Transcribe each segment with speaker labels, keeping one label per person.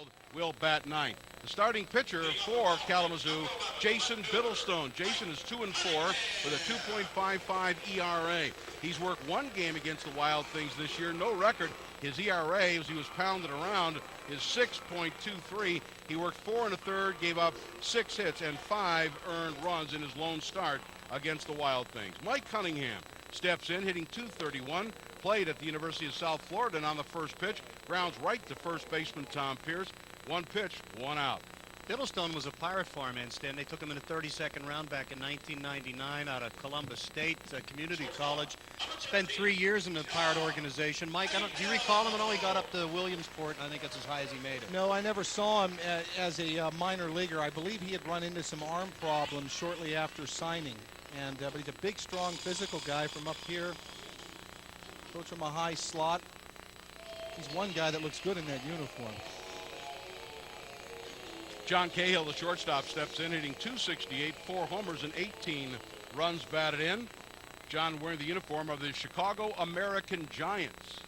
Speaker 1: field will bat ninth. The starting pitcher for Kalamazoo, Jason Biddlestone. Jason is 2-4 with a 2.55 ERA. He's worked one game against the Wild Things this year, no record. His ERA, as he was pounded around, is 6.23. He worked 4 1/3, gave up 6 hits and 5 earned runs in his lone start against the Wild Things. Mike Cunningham steps in, hitting .231, played at the University of South Florida, and on the first pitch, grounds right to first baseman Tom Pierce. One pitch, one out.
Speaker 2: Biddlestone was a Pirate Farm end, Stan. They took him in the 32nd round back in 1999 out of Columbus State Community College. Spent 3 years in the Pirate organization. Mike, do you recall him at all? He got up to Williamsport, and I think that's as high as he made it.
Speaker 3: No, I never saw him as a minor leaguer. I believe he had run into some arm problems shortly after signing. And but he's a big, strong, physical guy from up here. Coach from a high slot. He's one guy that looks good in that uniform.
Speaker 1: John Cahill, the shortstop, steps in, hitting .268, 4 homers and 18 runs batted in. John wearing the uniform of the Chicago American Giants.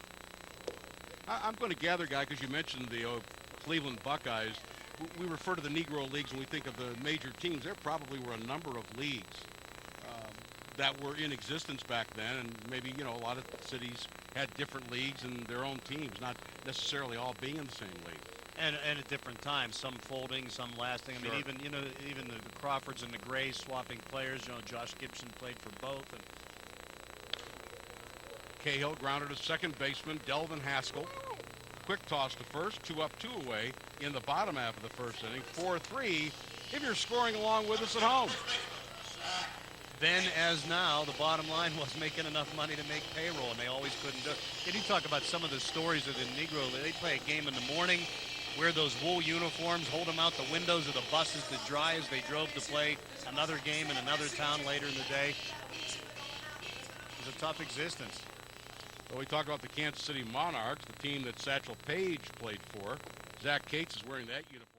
Speaker 1: I'm going to gather, Guy, because you mentioned the Cleveland Buckeyes. We refer to the Negro Leagues when we think of the major teams. There probably were a number of leagues that were in existence back then, and maybe, you know, a lot of cities had different leagues and their own teams, not necessarily all being in the same league.
Speaker 2: And at different times, some folding, some lasting. I mean, even the Crawfords and the Grays swapping players. You know, Josh Gibson played for both. And
Speaker 1: Cahill grounded to second baseman Delvin Haskell. Quick toss to first, 2 up, 2 away in the bottom half of the first inning. 4-3 if you're scoring along with us at home.
Speaker 2: Then, as now, the bottom line was making enough money to make payroll, and they always couldn't do it. Can you talk about some of the stories of the Negro League? They play a game in the morning, wear those wool uniforms, hold them out the windows of the buses to dry as they drove to play another game in another town later in the day. It was a tough existence.
Speaker 1: Well, we talk about the Kansas City Monarchs, the team that Satchel Paige played for. Zach Cates is wearing that uniform.